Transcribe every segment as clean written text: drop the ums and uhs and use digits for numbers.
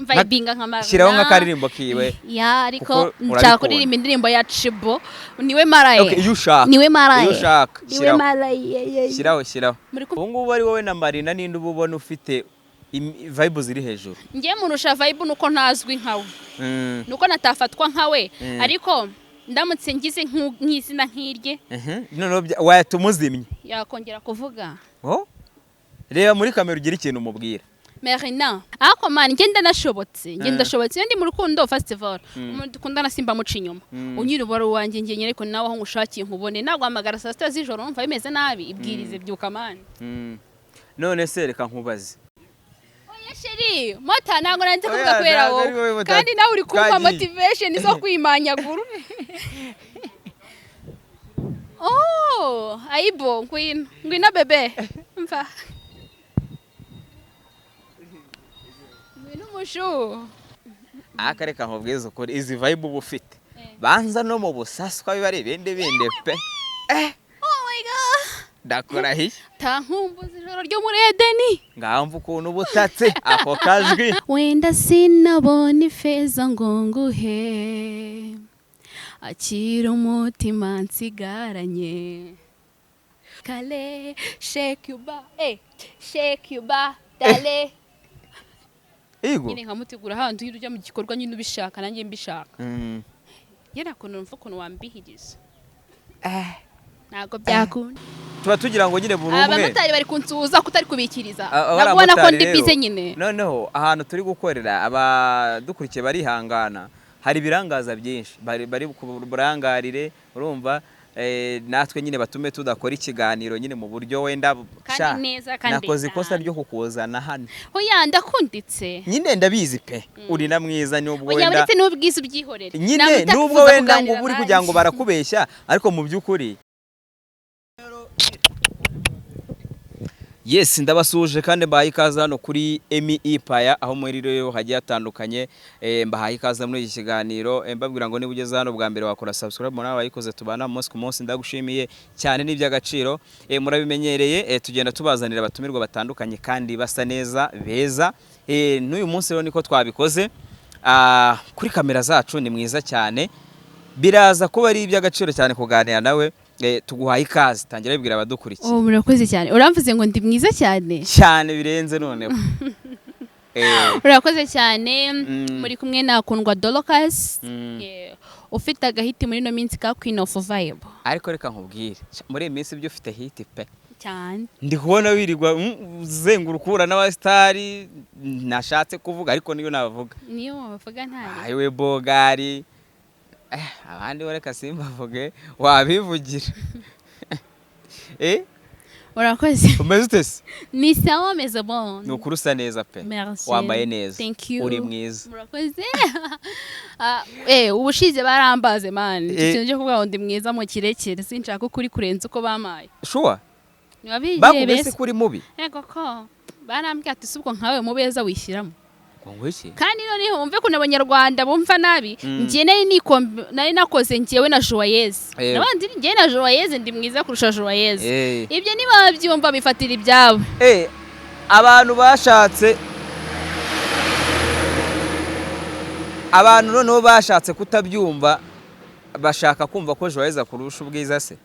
vibinga nka shiraho nk'akaririmbo kiwe ya ariko nshaka kuririmba indirimbo ya Chibo niwe maraye okay iyo ushaka niwe maraye iyo ushaka niwe maraye shiraho ubu ngubu ari wowe na Marina ninde ububona ufite vibe ziri hejuru ngiye murusha vibe nuko ntazwi nkawe nuko natafatwa nkawe ariko ndamutse ngize nk'izina nk'irye none wayatumuzimye yakongera kuvuga reba muri kamera ugira ikintu umubwira Marina ako man ngenda nashobotse ndi mu rukundo festival umuntu dukundana simba muca inyuma unyira ubaro wanjye ngiye ariko nawe aho ngushakiye nkubone nagwamagara saa 7 z'ijoro umva bimeze nabi ibwirize byuka man none se reka nkubaze oya sheri mota ntango nanze kuvuga kwera wowe kandi nawe uri kumva motivation zo kwimanyaguru aibo ngwina bebe mva Mushu akareka nkubwiza ukuri izi vibe uba ufite banza no mu busaswa bibari bende pe oh my god ndakora hi tankumbuza ijoro ryo muri Edeni ngamva ukuntu butatse ako kajwi wenda sinabona ifeza ngo nguhe akira umutima nsigaranye kale shake you ba dale nyine nkamutegura handi ujya mu gikorwa nyine ubishaka nanjye mbishaka yera kuntu mvuko wambihiriza nago byakunda tuba tugira ngo nyine buri umwe abamotari bari kunsuza kutari kubikiriza nabona ko ndi bize nyine noneho ahantu turi gukorera abadukurikiye barihangana hari ibirangaza byinshi bari kuburangarire urumva natwe nyine batume tudakora ikiganiro nyine mu buryo wenda nakoze ikosa ryo kukuzana hano oya ndakunditse nyine ndabizi pe uri na mwiza n'ubwo wenda oya uretse n'ubwiza ubyihorera nyine n'ubwo wenda ngo buri kugira ngo barakubeshya ariko mu by'ukuri yes ndabasuje kandi mbahaye ikaze hano kuri Empire aho muri rero hagiye hatandukanye mbahaye ikaze muri iki kiganiro mbabwira ngo niba ugeze hano bwa mbere wakora subscribe muri abayikoze tubana umunsi ku munsi ndagushimiye cyane n'iby'agaciro murabimenyereye tugenda tubazanira abatumirwa batandukanye kandi basa neza beza n'uyu munsi rero niko twabikoze kuri kamera zacu ni mwiza cyane biraza kuba ari iby'agaciro cyane kuganira nawe tuguhaye ikaze tangira bibwira abadukurikiye murakoze cyane uramvuze ngo ndi mwiza cyane birenze noneho urakoze cyane muri kumwe nakundwa Dorcas ufite agahiti muri no minsi ka Queen of Vibe ariko reka nkubwire muri iyi minsi byo ufite hit pe cyane ndi kubona wirirwa uzengurukura n'abastari nashatse kuvuga ariko niyo nabavuga ntari ayiwe Bogari abandi bareka simbavuge wabivugira urakoze umeze utese ni sawa meze bon ni ukurusa neza pe wambaye neza uri mwiza urakoze ubushize barambaze man ikintu cyo kuvuga ngo ndi mwiza mu kirekire sinshaka ukuri kurenza uko bamaye sure bakubese kuri mubi yego ko barambwiye ati subwo nkawe mubeza wishyiramo kandi noneho wumve ko n'abanyarwanda bumva nabi ngiye nari nakoze ngiyewe na Joyeuse nabandi ngiye na Joyeuse ndi mwiza kurusha Joyeuse ibyo niba byumva bifatira ibyabo abantu noneho bashatse kutabyumva bashaka kumva ko Joyeuse kurusha ubwiza se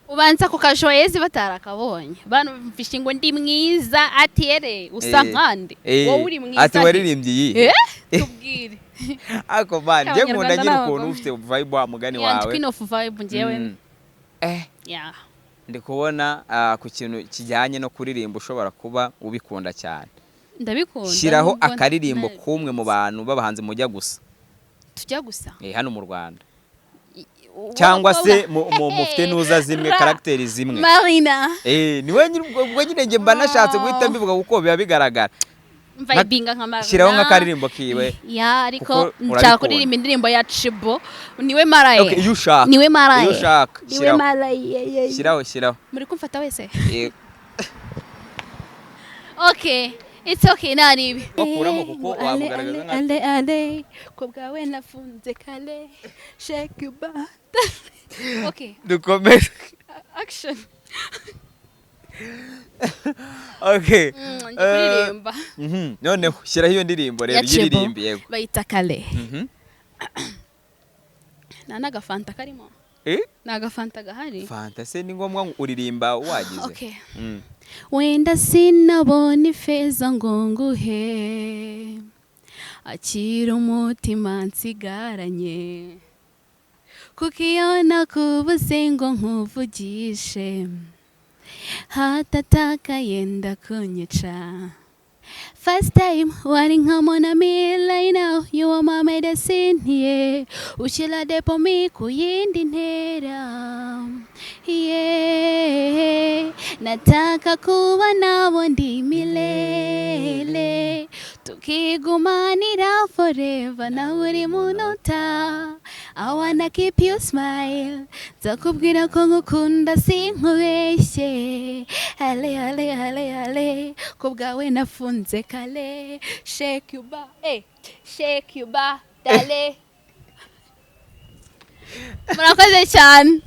ubanza ku kajoyezi batarakabonye bano mfishe ngo ndi mwiza atere usa nkande wowe uri mwiza ati waririmbye iyi tubwire ako man je nkunda nyine ukuntu ufite vibe wa mugani wawe Queen of Vibe ngewe ndi kubona ku kintu kijyanye no kuririmba ushobora kuba ubikunda cyane ndabikunda shiraho akaririmbo kumwe mu bantu babahanze mujya gusa tujya gusa hano mu Rwanda cyangwa se mufite nuza zimwe karakteri zimwe Marina niwe nyine nge mba nashatse guhita mbivuga kuko biba bigaragara vibinga nka Marina shiraho nk'akaririmbo kiwe ariko nshaka kuririmba indirimbo ya Chibo niwe maraye iyo ushaka niwe maraye iyo ushaka niwe maraye shiraho muri kumfata wese okay it's okay naribi bakuramo kuko wamugaragaza nka ale ko bwawe nafunze kale shake you back okay dukomeze action Okay. Ndi kuririmba. Noneho shyiraho iyo ndirimbo rero yiririmbi yego. Bayita kale. Na nagafanta karimo. Nagafanta gahari. Fanta se ni ngombwa uririmba wagize. Okay. Wenda sinabona ifeza ngo nguhe. Akira umutima nsigaranye. Kukiyo nakubuze ngo nkuvugishe. Hatataka yenda kunyica. First time wari nkamona me right now, you are my medicine, yeah. Ushila depo mi kuyindi ntera, yeah. Nataka kuwa nawe ndi milele, tukigumanira forever na uri munota. I wanna keep you smile, zakubwira ko ngukunda sinkubeshye. Ale ale ale ale, kubwawe nafunze kale. Shake you ba, shake you ba, dale. Murakoze cyane.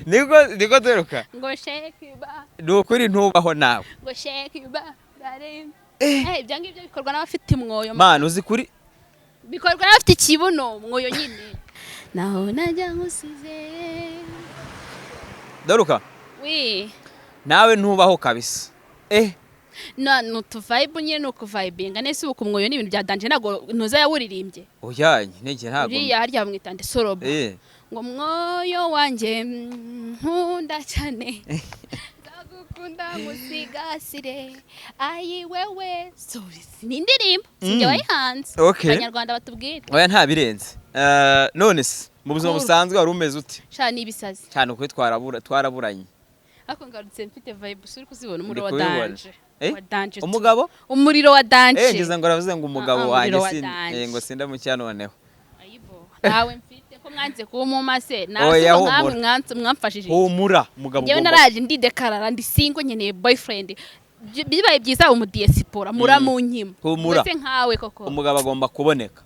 Niko turuka. Ngo shake you ba. Nukuri ntubaho nawe. Ngo shake you ba, dale. Ibyo ngibyo bikorwa n'abafite imwoyo. Man uzi kuri bikorwa n'abafite ikibuno mwoyo nyine. Naho najya nkusize. Doruka. Oui. Nawe ntubaho kabisa. Nutu vibe nyine nuko vibinga nese uko mwoyo n'ibintu bya danje nago ntuza yawuririmbye. Oya nege ntago. Uriya harya bamwitande soroba. Ngo mwoyo wanje nkunda cyane. Ndagukunda musigasire. Ayi wewe. Sorry sindirimba. Sinjye wayihanze. Abanyarwanda batubwira. Oya nta birenze. None se mu buzima busanzwe wari umeze uti? Sha nibisazi. Cyane uko twaraburanye. Ako ngarutse mfite vibe suri kuzibona umuriro wa danje. Wa danje. Umugabo? Umuriro wa danje. Ngize ngo ravuze ngo umugabo wanjye ngo sinda mu cyano noneho. Ayibo. Nawe mfite ko mwanze kumuma se. Nawe mwamfashije. Humura umugabo. Ngewe naraje ndidekarara ndi single nkeneye boyfriend. Bibaye byiza umudiaspora muramunkima. Mbese nkawe koko. Umugabo agomba kuboneka.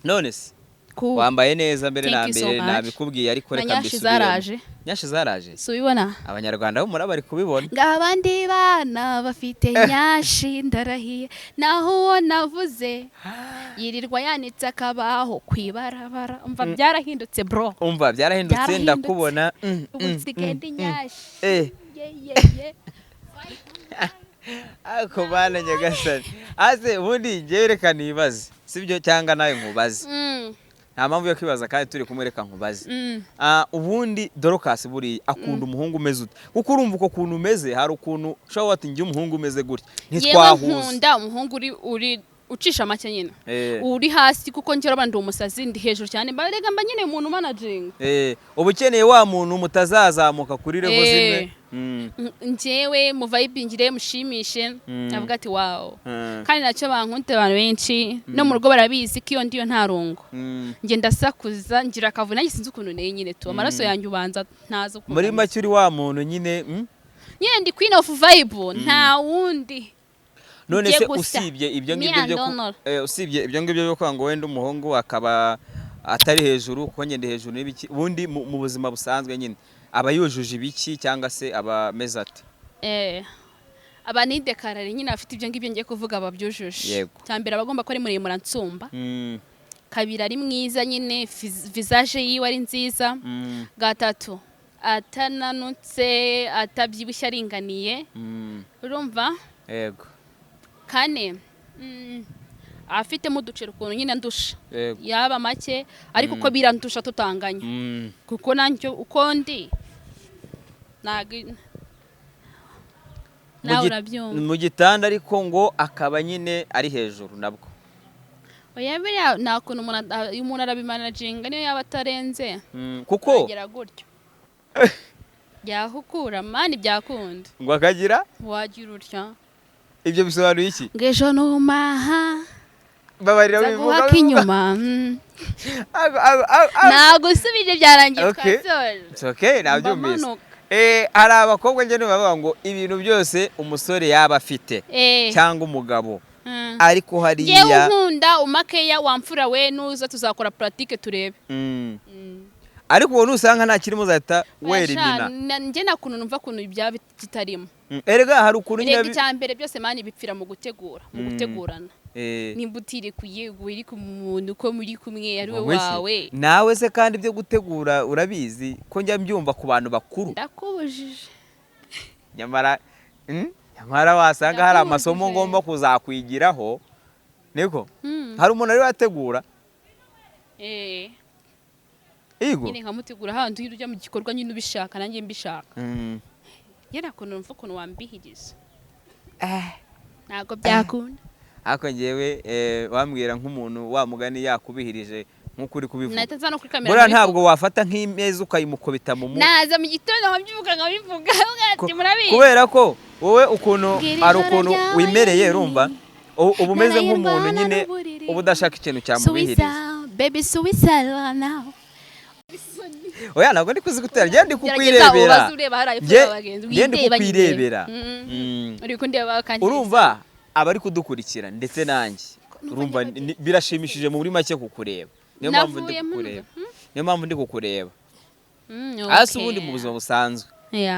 None se wambaye neza mbere na mbere nabikubwiye ariko reka mbisubire. Nyashi zaraje. Subibona. Abanyarwanda bo murabari kubibona. Ngabandi bana bafite nyashi ndarahiye naho uwo navuze yirirwa yanitse akabaho kwibarabara umva byarahindutse bro. Umva byarahindutse ndakubona. Ubutsigende nyashi. Ako bana nyagasani. Aze ubundi ngerekana ibaze. Sibyo cyangwa nawe nkubaze. Nta mpamvu yo kwibaza kandi turi kumwereka nkubaze. Ubundi Dorcas buri akunda umuhungu umeze ute? Kuko urumva uko kuntu umeze hari ukuntu shaho wati ngiye umuhungu umeze gutya. Ntitwahuza. Yewe nkunda umuhungu uri ucisha make nyine. Uri hasi kuko njye urabandi umusazi ndi hejuru cyane mbarega mba nyine umuntu managing. Ubukeneye wa muntu mutazazamuka kuri level zimwe. Njyewe mu vibingire mushimishe avuga ati wow. Kandi nacyo bankunte abantu benshi no mu rugo barabizi ko iyo ndiyo ntarungo. Nge ndasakuza ngira akavuna gisinze ukuntu neye nyine to amaraso yanjye ubanza ntazo kumva. Muri make uri wa muntu nyine nyine ndi queen of vibe nta wundi. None se usibye ibyo ngibyo byo kwanga wenda umuhungu akaba atari hejuru kuko ngende hejuru n'ibiki ubundi mu buzima busanzwe nyine aba yujuje ibiki cyangwa se aba meze ati? Aba ni dekarare nyine afite ibyo ngibyo ngiye kuvuga ababyujuje. Cyambere abagomba ko ari muremura nsumba. Kabiri ari mwiza nyine visage yiwe ari nziza. Gatatu atananutse atabyibushye aringaniye. Urumva? Yego. Kane afite mu ducero ukuntu nyine ndusha yaba make ariko uko birandusha tutanganya kuko nanjye uko ndi nawe urabyumva mu gitanda ariko ngo akaba nyine ari hejuru nabwo. Oya biriya nta kuntu umuntu arabimanaginga niyo yaba atarenze kuko agera gutyo yahukura mani byakunda ngo akagira wagira utya. Ibyo bisobanuye iki? Ngejo numaha babarira bivuga kinyuma. Nagusubije byarangiye twasore. It's okay nabyumvise. Hari abakobwa njye bavuga ngo ibintu byose umusore yaba afite cyangwa umugabo ariko hariya yewe nkunda umakeya wamfura we nuza tuzakora pratique turebe. ariko uwo nusanga nta kirimo uzahita werimina njye nta kuntu numva kuntu byaba kitarimo erega hari ukuntu nyine icyambere byose mani bipfira mu gutegurana nimba utirekuye uri ku muntu ko muri kumwe ari we wawe nawe se kandi ibyo gutegura urabizi ko njya mbyumva ku bantu bakuru ndakubujije nyamara wasanga hari amasomo ngomba kuzakwigiraho niko hari umuntu ari wategura Igo nyine nkamutegura handi ujya mu gikorwa nyine ubishaka nanjye mbishaka yera kuntu numva kuntu wambihiriza ntago byakunda ako ngewe wambwira nk'umuntu wa mugani yakubihirije nk'uko uri kubivuga nahita no kuri kamera bora ntabwo wafata nk'imeza ukayimukobita mu naza mu gitondo nkabivuga ati murabizi kubera ko wowe ukuntu ari ukuntu wimereye urumva ubu umeze nk'umuntu nyine uba udashaka ikintu cyamubihiriza baby suicide now oya ntabwo ndi kuzigutera njye ndi kukwirebera njye ndi kukwirebera urumva abari kudukurikira ndetse nanjye urumva birashimishije muri make kukureba niyo mpamvu ndi kukureba hasi ubundi mu buzima busanzwe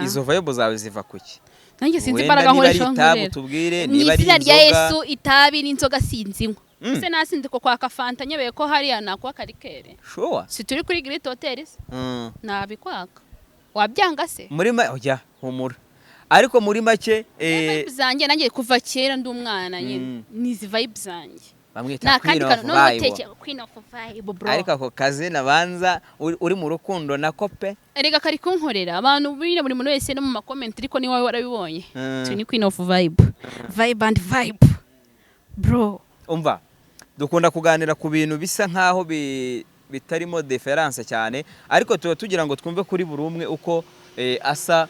izo vibe zawe ziva kuki nanjye sinzi imbaraga nkoresha itabi tubwire niba ari inzoga rya Yesu itabi n'inzoga sinzinywa se nasinzi ko kwaka fanta nyebeye ko hariya nakwa karikere sure si turi kuri Great Hotels nabikwaka wabyanga se muri oya humura ariko muri make zanjye nanjye kuva kera ndi umwana nyine nizi vibe zanjye bamwita Queen of Vibe bro ariko ako kazi nabanza uri mu rukundo na kope erega kari kunkorera abantu buri muntu wese no mu comment ariko ni wowe warabibonye ni Queen of Vibe and vibe bro umva dukunda kuganira ku bintu bisa nkaho bitarimo difference cyane ariko tuba tugira ngo twumve kuri buri umwe uko asa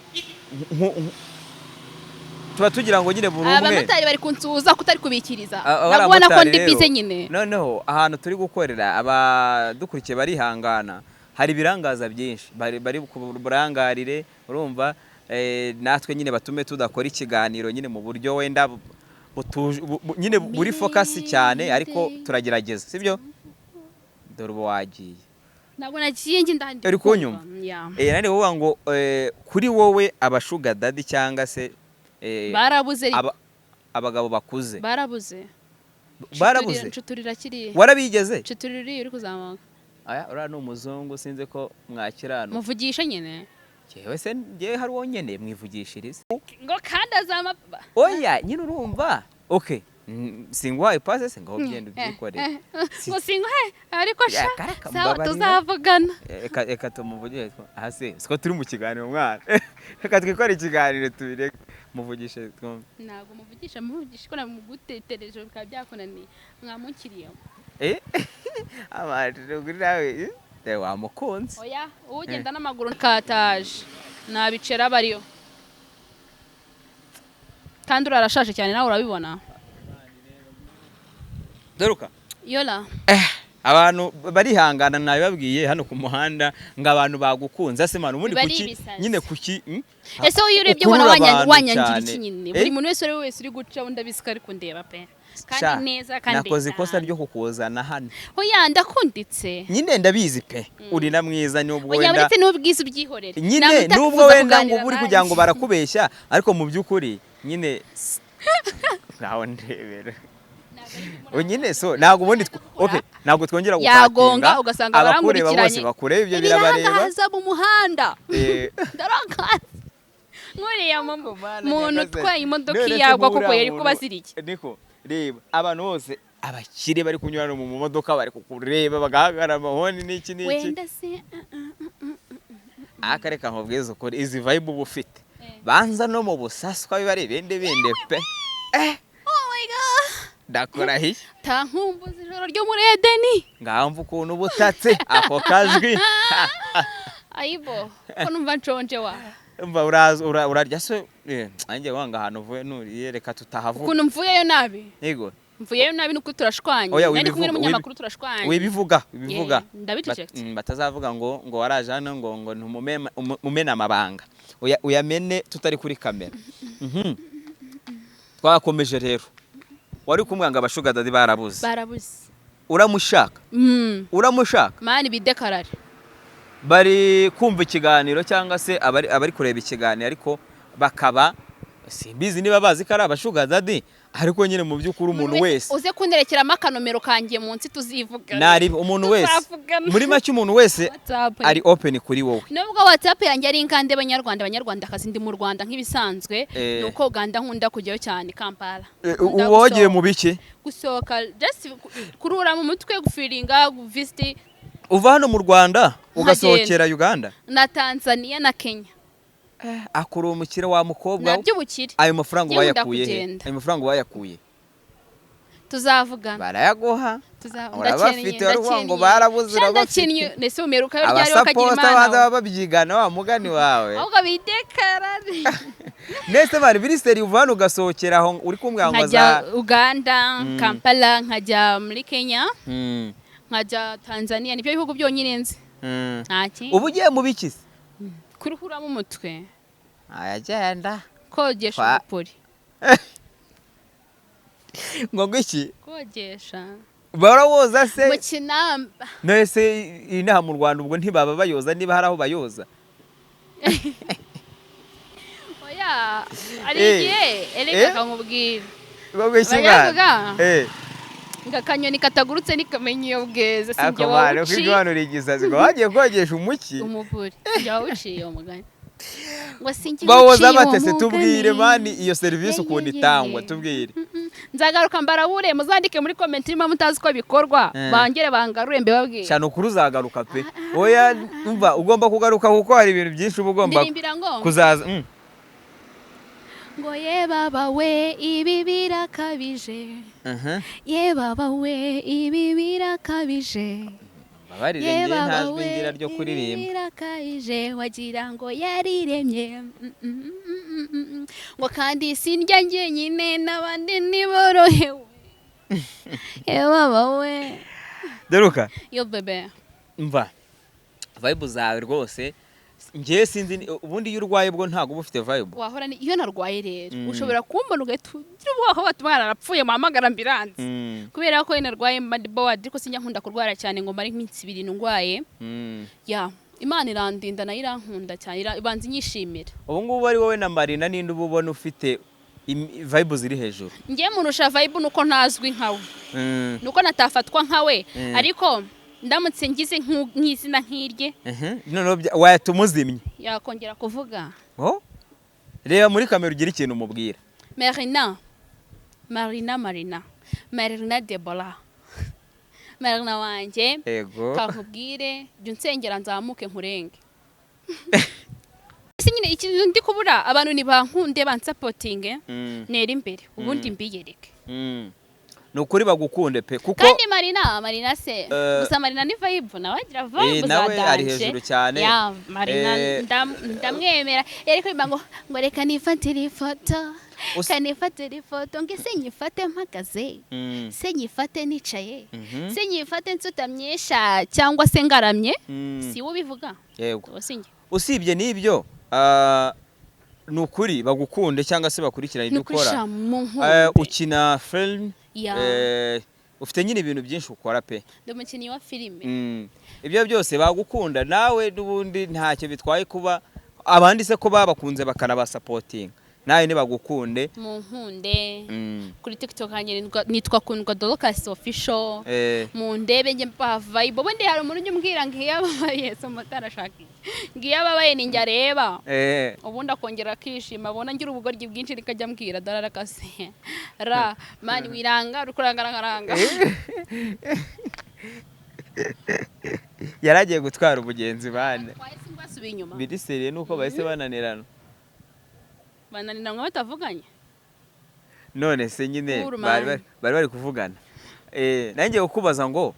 tuba tugira ngo nyine buri umwe abamotari bari kunsuhuza kutari kubikiriza nabona ko ndi bize nyine noneho ahantu turi gukorera abadukurikiye barihangana hari birangaza byinshi bari kuburangarire urumva natwe nyine batume tudakora ikiganiro nyine mu buryo wenda nyine buri focus cyane ariko turagerageza sibyo dore ubu wagiye ntabwo nagiye ngi ndandi uri kunyuma nani wowe ngo kuri wowe abashuga daddy cyangwa se barabuze abagabo bakuze barabuze ncuturira kiri warabigeze ncuturira uri kuzamuka aya ura no muzungu sinze ko mwakirano muvugisha nyine jewe se ngiye hari wonyene mwivugishiriza ngo kandi azama oya nyine urumva okay singwa ipase singaho byenda byikore ngo singwa ariko sha sawa tuzavugana eka tumuvugishe hasi siko turi mu kiganiro mwana reka twikore ikiganiro tubireke muvugishe twumve ntago muvugisha ko namugutetereje bikaba byakunaniye mwamukiriye amajije kuri nawe wamukunze oya ugenda n'amaguru kataje nabicera bariyo kandi urarashaje cyane nawe urabibona Deruka yola abantu barihangana nabibabwiye hano ku muhanda ngo abantu bagukunza se manu ubundi kuki nyine kuki ese uyu urebye ubona wanyangira iki nyine buri muntu wese uri guca undi abisika ariko ndeba pe kandi neza kandi nakoze ikosa ryo kukuzana hano oya ndakunditse nyine ndabizi pe uri na mwiza n'ubwo wenda oya uretse n'ubwiza ubyihorera nyine n'ubwo wenda ngo uri kugira ngo barakubeshya ariko mu by'ukuri nyine naho ndebera nyine so ntabwo ubundi okay ntabwo twongera yagonga ugasanga baramurikiranye bakureba ibyo birabareba haza mu muhanda ndarangaza nkuriya muntu utwaye imodoka yagwa koko yari kubaziriki niko reba abantu bose abakire bari kunyura mu modoka bari kukureba bagahagarara amahoni n'iki wenda se akareka nkubwiza ukuri izi vibe uba ufite banza no mu busaswa bibari bende pe ndakora hi tankumbuza ijoro ryo muri Edeni ngamva ukuntu butatse ako kajwi ayibo ko numva nshonje wa umva urarya so anjye wanga ahantu uvuye nuriye reka tutahavuga ukuntu mvuyeyo nabi yego mvuyeyo nabi nuko turashwanye nari kumwe n'umunyamakuru turashwanye wibivuga ndabicecetse batazavuga ngo waraje hano ngo ntumumena amabanga uyamene tutari kuri kamera twakomeje rero wari kumwanga abashuga daddy barabuze barabuze uramushaka uramushaka mani bidekarare bari kumva ikiganiro cyangwa se abari kureba ikiganiro ariko bakaba simbizi niba bazi ko ari abashuga daddy ariko nyine mu by'ukuri umuntu wese uze kunderekeramo akanomero kangiye munsi tuzivugana nari umuntu wese muri make umuntu wese ari open kuri wowe nubwo WhatsApp yanjye ari ingande abanyarwandakazi ndi mu Rwanda nk'ibisanzwe nuko Uganda nkunda kujyayo cyane Kampala uwogiye mu biki gusohoka just kurura mu mutwe gufiringa visit uva hano mu Rwanda ugasohokera Uganda na Tanzania na Kenya akora umukire wa mukobwa nabyubukire ayo mafaranga bayakuye tuzavugana barayagoha urabafite ngo barabuze urabafite nese umeruka yo ryari bakagira imana abasaposta babyigana wa mugani wawe ahubwo bidekarare nese bari biriseri uvana ugasohokera aho uri kumwangwa za Uganda Kampala nkajya muri Kenya nkajya Tanzania nibyo bihugu byonyine nzi ntaki ubu ugiye mu bikisi kuruhura mu mutwe ayagenda kogesha upuri ngo ngiki kogesha barawoza se mu Kinamba nese inaha mu Rwanda ubwo ntibaba bayoza niba hari aho bayoza oya ari igihe ereka nkubwira bavuga ngakanyoni katagurutse nikamenya iyo bweze sinjye wawuciye kwigwanura igisazi ngo wagiye kogesha umuki umuvuri yawuciye umugani ngo sinjye bawoza batese tubwire mani iyo service ukuntu itangwa tubwire nzagaruka mbarabure muzandike muri comment irimo mutazi ko bikorwa bangere bangarure mbe babwire cyane ukuru uzagaruka pe oya umva ugomba kugaruka kuko hari ibintu byinshi ugomba kuzaza ngo ye baba we ibi birakabije ye baba we ibi birakabije babarire nge ntajwi ngira ryo kuririmba birakabije wagira ngo yariremye ngo kandi sindya njyenyine n'abandi niborohewe ye baba we deruka yo bebe mva vibe zawe rwose ngiye sinzi ubundi iyo urwaye bwo ntago ufite vibe wahora iyo narwaye rero ushobora kumbona ugahita ugira ubwoba batumwana arapfuye muhamagara ambilanse kubera ko narwaye mad board ariko sinjya nkunda kurwara cyane ngo mari iminsi 2 ndwaye ya Imana irandinda nayo irankunda cyane ibanza inyishimira ubu ngubu ari wowe na Marina ninde ububona ufite vibe ziri hejuru ngiye murusha vibe nuko ntazwi nkawe nuko natafatwa nkawe ariko ndamutse ngize nk'izina nk'irye none wayatumuzimye yakongera kuvuga reba muri kamera ugira ikintu umubwira Marina Debora Marina wanje kakubwire jya unsengera nzamuke nkurenge nyine ikintu ndi kubura abantu nibankunde bansapotinge nera imbere ubundi mbiyereke nukuri bagukunde pe kuko kandi Marina se gusa Marina ni vibe nawagira vibe nawe ari hejuru cyane ya Marina ndamwemera ariko imbango ngo reka nifatire ifoto kanifatire ifoto ngese nyifate mpagaze se nyifate nicaye se nyifate nsutamyesha cyangwa se ngaramye si ubivuga yego usibye nibyo nukuri bagukunde cyangwa se bakurikirana ibyo ukora ukina film ufite nyine ibintu byinshi ukora pe ndumukinnyi wa filime ibyo byose bagukunda nawe n'ubundi ntacyo bitwaye kuba abandi se ko babakunze bakanabasupporting nawe nibagukunde munkunde kuri TikTok hanye nitwa Kundwa Dorcas official mu ndebe nge mpa vibe ubundi hari umuntu umbwira ngiye ababaye so mutarashaki ngiye ababaye ninjye areba ubundi akongera akishima abona ngira ubugoryi bwinshi rikajya mbwira dararakase ra mani wiranga rukurangaranga yaragiye gutwara ubugenzi bane biri seriye nuko bahise bananirana bananirana batavuganye none se nyine bari kuvugana nanjye ukubaza ngo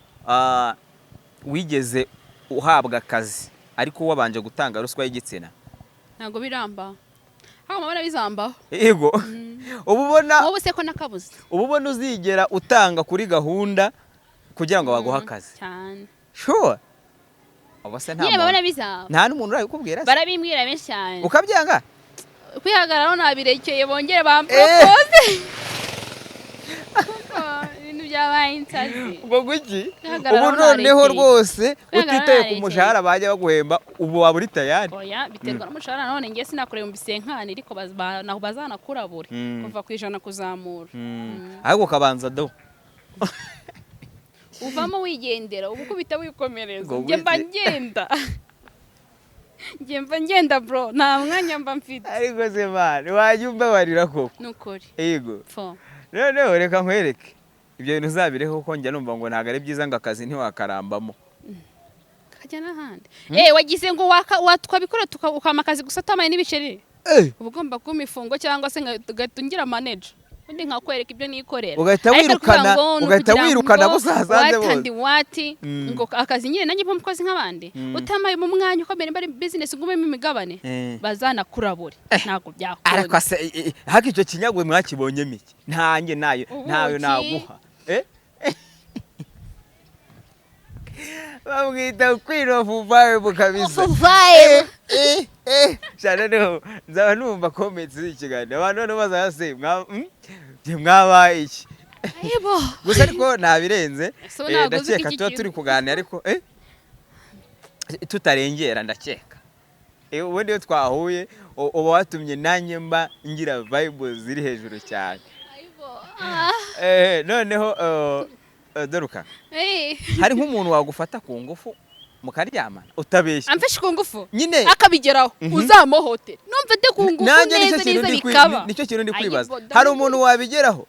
wigeze uhabwa akazi ariko wabanje gutanga ruswa y'igitsina ntago biramba aho mabona bizambaho yego ububona wowe se ko nakabuze ububona uzigera utanga kuri gahunda kugira ngo baguhe akazi cyane sure abase nta babona bizaba nta n'umuntu urabikubwira se barabimbwira benshi cyane ukabyanga kwihagararaho nabirekeye bongere bampropose ibintu byabaye wabaye insazi ubwo guki Kwihagararaho ubu noneho narekeye. rwose Kwihagararaho utitaye ku narekeye. mushahara bajya baguhemba ubu waba uri tayari oya biterwa n'umushahara none ngiye sinakoreye mu bisenkani ariko bazanakurabure kuva ku ijana kuzamura ariko kabanza do uvamo wigendera ubu kubita wikomereza Ngo njye mba wige. ngenda njye mba ngenda bro nta mwanya mba mfite ariko se mani wajya umbabarira koko nukuri yego fo noneho reka nkwereke ibyo bintu uzabireho kuko njya numva ngo ntabwo ari byiza ngo akazi ntiwakarambamo kajya n'ahandi wagize ngo twabikora ukama akazi gusa atamaye n'ibiceri uba ugomba kuba imifungo cyangwa se ugahita ungira manager undi nkakwereka ibyo nikorera ugahita wirukana abo usasanze bose wati ngo akazi nyine nanjye mpa mukozi nk'abandi utamaye mu mwanya ukomeye bari business ngumemo imigabane bazanakurabure ntabwo byakunda ariko se haka icyo kinyagwe mwakibonye miki ntanjye nayo naguha bamwita queen of vibe kabisa cyane niho nzaba numva comments z'ikiganiro abantu none bazase mwabaye iki gusa ariko nabirenze ndakeka tuba turi kuganira ariko tutarengera ndakeka ubundi iyo twahuye uba watumye nanjye mba ngira vibe ziri hejuru cyane noneho Doruka hari nk'umuntu wagufata ku ngufu mukaryamana utabeshya amfashe ku ngufu nyine akabigeraho uzamuhote numvete ku ngufu neza bikaba nicyo kintu ndi kwibaza hari umuntu wabigeraho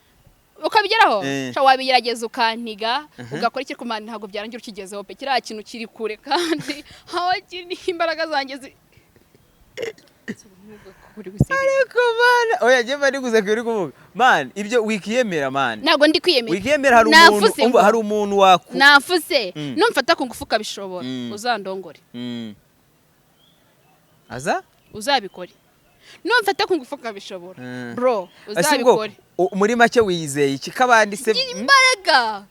ukabigeraho wabigerageza ukantiga ugakora iki kumana ntabwo byarangira ukigezeho pe kiriya kintu kiri kure kandi hawa kiri imbaraga zanjye ariko man oya je bari guza kuri kuvuga man ibyo wikiyemera man ntabwo ndi kwiyemera wikiyemera hari umuntu nafuse numfata ku ngufu ukabishobora uzandongore aza uzabikore numfata ku ngufu ukabishobora bro uzabikore muri make wizeye iki kabandi se imbaraga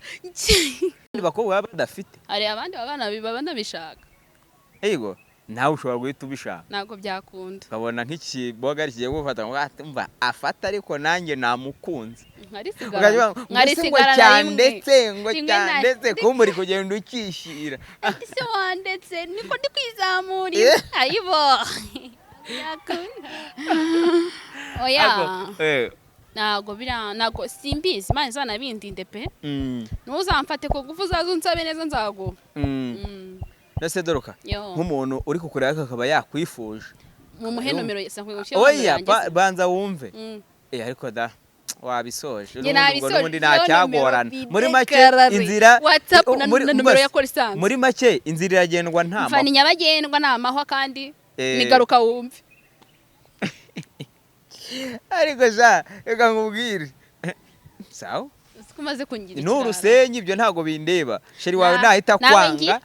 bakobwa baba badafite ari abandi baba nabishaka yego nawe ushobora guhita ubishaka ntabwo byakunda ukabona nk'ikiboga kigiye gufata ngo umva afata ariko nanjye namukunze nkarisigara cyandetse kumbura kugenda ukishira ese wandetse niko ndi kwizamurira ayibo yakunda oya ntabwo simbizi imana izanabindinde pe ntuzamfate ku ngufu uzazunsabe neza nzaguha nase Doruka nk'umuntu uri kukureba akaba yakwifuje mumuhe nomero oya banza wumve ariko da wabisoje n'ubundi ntacyagorana muri make inzira WhatsApp na nomero ya Colisanse muri make inzira iragendwa nta mfani nyabagendwa nta mahwa kandi nigaruka wumve ariko ja reka nkubwire sawa kumaze kungira n'urusenyi ibyo ntago bindeba sheri wawe nahita kwanga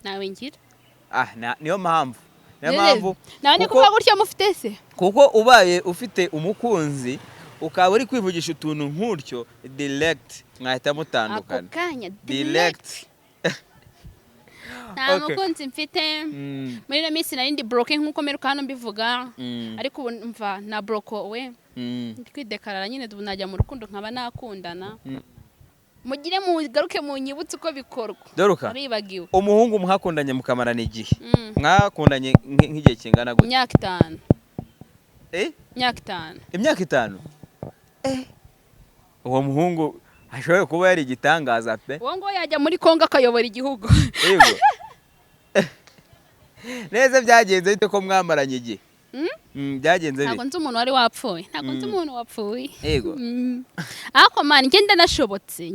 nawe ngira niyo mpamvu nawe ni kuvuga gutya mufite se kuko ubaye ufite umukunzi ukaba uri kwivugisha utuntu nk'utyo direct mwahita mutandukana ako kanya direct nta mukunzi mfite muri ino minsi nari ndi broke nk'uko meruka hano mbivuga ariko ubu mva na broko we ndi kwidekarara nyine najya mu rukundo nkaba nakundana mugire mugaruke mu nyibutse uko bikorwa Doruka aribagiwe umuhungu muhakundanye mukamarana igihe mwakundanye nk'igihe kingana gute imyaka 5 imyaka 5 uwo muhungu ashoboye kuba yari igitangaza pe uwo ngo yajya muri Kongo akayobora igihugu yego neza byagenze bite ko mwamaranye igihe byagenze bite ntabwo nzi umuntu wari wapfuye ntabwo nzi umuntu wapfuye yego ariko man ngenda nashobotse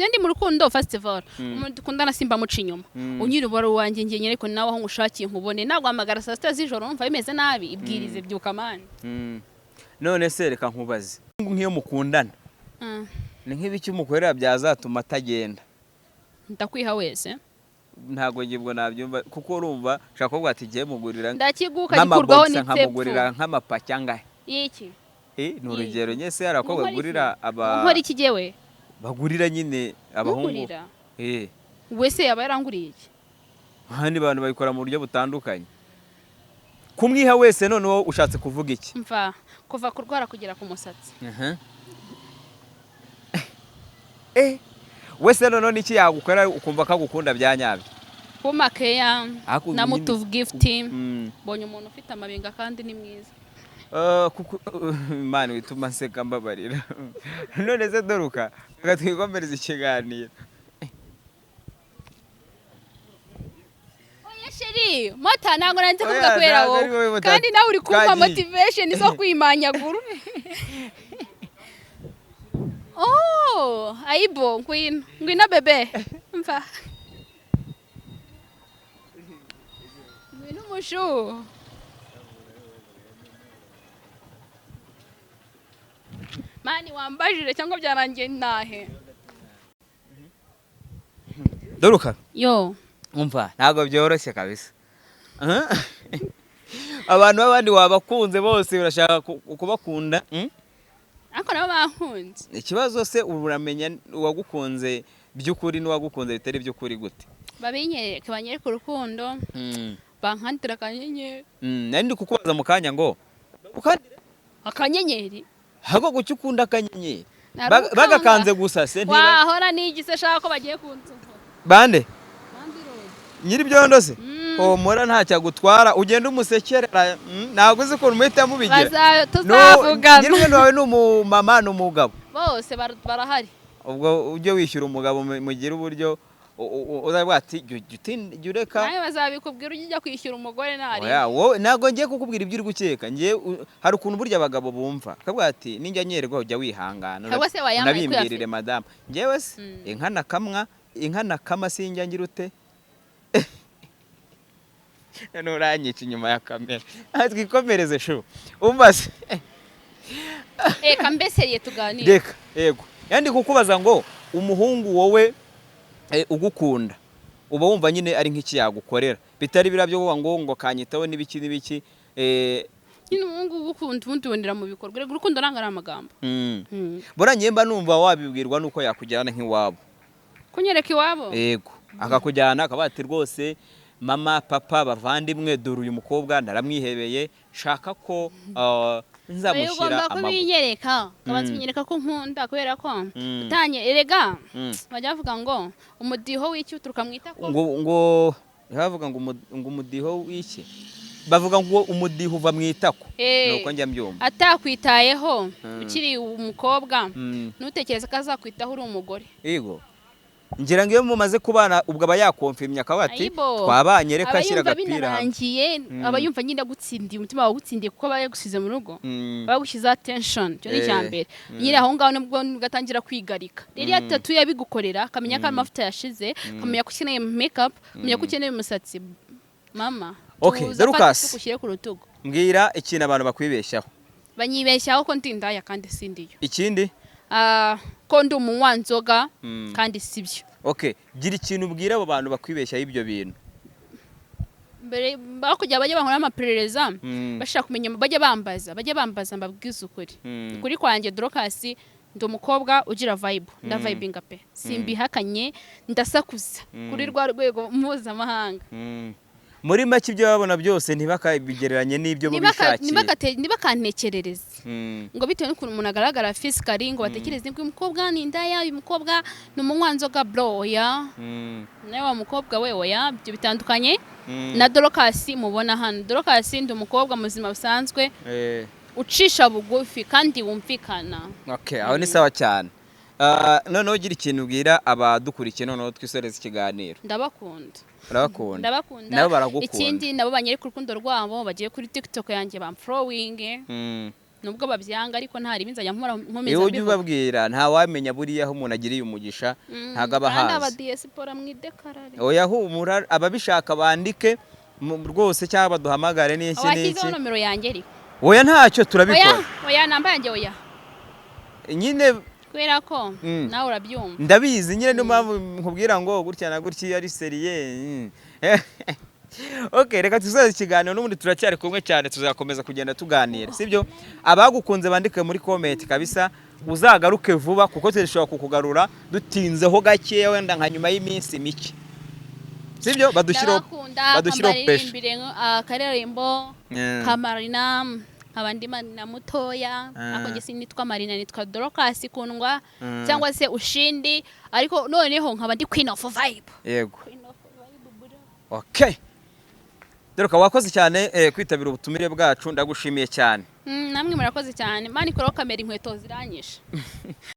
ndi mu rukundo festival umuntu dukundana simba muca inyuma unyiri ubaro wanjye ngiye ariko nawe aho ngushakiye nkubone naguhamagara saa 6 z'ijoro numva bimeze nabi ibwirize byuka man none se reka nkubaze nk'iyo mukundana ni nk'ibiki umukorera byazatuma atagenda ndakwiha wese ntago ngibwo nabyumva kuko urumva shaka kuvuga ati giye mugurira ndakiguka gikurwaho nkamugurira nk'amapaki angahe iki ni urugero nyese yarakobwa bagurira nkora iki jewe bagurira nyine abahungu wese yaba yaranguriye iki handi bantu babikora mu buryo butandukanye kumwiha wese none wowe ushatse kuvuga iki mva kuva kurwara kugera ku musatsi wese none iki yagukora ukumva kagukunda byanyabyo kuma keya na mutuvu gift Mm. bonye umuntu ufite amabinga kandi ni mwiza kuko Imana wituma nseka mbabarira none se Doruka gatwikomereza ikiganiro oya sheri mota ntabwo nanze kuvuga Oya, kubera ntabwo ari wowe wowe mota. kandi nawe uri kumva Kagiye. motivation zo kwimanyagura oh aibo ngwino bebe mva ngwino mushu mani wambajire cyangwa byarangiye nahe Doruka yo umva ntabwo byoroshye kabisa abantu b'abandi wabakunze bose urashaka kubakunda ariko nabo bankunze ikibazo se uramenya uwagukunze by'ukuri n'uwagukunze bitari by'ukuri gute babinyereke banyereke urukundo bankandira akanyenyeri nari ndi kukubaza mu kanya ngo ukandire akanyenyeri hago gucyo ukunda akanyenyeri Narukanga. bagakanze gusa se wahora n'igise shaka ko bagiye kunsohora bande bandi road nyiri byondo se homora ntacyo agutwara ugenda umusekerera ntabwo uzi ukuntu muhita mubigira tuzavugana nyiri wawe ni umumama ni umugabo bose barahari ubwo ujye wishyura umugabo mugira uburyo uzavuga ati jya ureka nawe bazabikubwira ujya kwishyura umugore ntari wowe ntabwo ngiye kukubwira ibyo uri gukeka hari ukuntu burya abagabo bumva akavuga ati ninjya nyerwa ujya wihangana Cyangwa se wayambaye unabimbwirire madamu ngewe se inka nakama sinjya ngira ute nuranyica inyuma ya kamera twikomereze shu umva se reka mbeseriye tuganire reka yego yandi kukubaza ngo umuhungu wowe ugukunda uba wumva nyine ari nk'iki yagukorera bitari bira byo ngo kanyitaho n'ibiki nyine umuhungu ugukunda ubundi ubonera mu bikorwa rego urukundo ntabwo ari amagambo burangiye mba numva wabibwirwa nuko yakujyana nk'iwabo kunyereka iwabo yego akakujyana akaba ati rwose mama papa bavandimwe dore uyu mukobwa naramwihebeye shaka ko nzamushyira amaguru kubinyereka kabanza kunyereka ko nkunda kubera ko utanye erega bajya bavuga ngo umudiho w'iki uturuka mu itako ngo bavuga ngo umudiho w'iki bavuga ngo umudiho uva mu itako nuko njya mbyumva atakwitayeho ukiri umukobwa ntutekereze ko azakwitaho uri umugore yego ngira ngo iyo mumaze kubana ubwo aba yakonfirmye akaba ati twabanye reka ashyira agapira aba yumva nyine agutsindiye umutima wawe ugutsindiye kuko aba yagusize mu rugo bagushyize attention cyo ni cya mbere nyine aho ngaho nibwo ugatangira kwigarika rero iyo atatu yabigukorera akamenya ko amavuta yashize akamenya ko ukeneye makeup akamenya ko ukeneye umusatsi mama Dorcas ushyire ku rutugu mbwira ikintu abantu bakwibeshyaho banyibeshyaho ko ndindaya kandi sindiyo ikindi ko ndi umunywanzoga kandi sibyo gira ikintu ubwira abo bantu bakwibeshyaho ibyo bintu mbere bakujya bajya bankora amaperereza bashaka kumenya bajya bambaza mbabwiza ukuri kuri kwanjye Dorcas ndi umukobwa ugira vibe ndavibinga pe simbihakanye ndasakuza kuri rwa rwego mpuzamahanga muri make ibyo babona byose ntibakabigereranye n'ibyo bishakiye ntibakantekerereze ngo bitewe n'ukuntu umuntu agaragara physically ngo batekereze ngo uyu mukobwa ni indaya uyu mukobwa ni umunywanzoga bro oya nawe wa mukobwa we oya ibyo bitandukanye na Dorcas mubona hano Dorcas ndi umukobwa muzima busanzwe ucisha bugufi kandi wumvikana aho ni sawa cyane noneho ugira ikintu ubwira abadukurikiye noneho twisoreza ikiganiro ndabakunda nabo baragukunda ikindi nabo banyereka urukundo rwabo bagiye kuri TikTok yanjye bamfollowing nubwo babyanga ariko ntari binzajya nkomeza iyo ujye ubabwira nta wamenya buriya aho umuntu agiriye umugisha ntago aba hazi aba diaspora mwidekarare oya humura ababishaka bandike rwose cyangwa baduhamagare n'iki washyizeho nomero yanjye ariko oya ntacyo turabikora oya namba yanjye oya nyine kubera ko nawe urabyumva ndabizi nyine niyo mpamvu nkubwira ngo gutya na gutya ari seriye reka tuzaze ikiganiro n'ubundi turacyari kumwe cyane tuzakomeza kugenda tuganira sibyo abagukunze bandike muri comment kabisa uzagaruke vuba kuko turashobora kukugarura dutinzeho gake wenda nka nyuma y'iminsi mike sibyo badushyiraho pressure akarerembo kamarina nkaba ndi Marina mutoya ako nge sinitwa Marina nitwa Dorcas Kundwa cyangwa se Ushindi ariko noneho nkaba ndi Queen of Vibe. Yego. Okay. Deruka wakoze cyane kwitabira ubutumire bwacu ndagushimiye cyane. Namwe murakoze cyane. Mani koro kamera inkweto ziranyisha.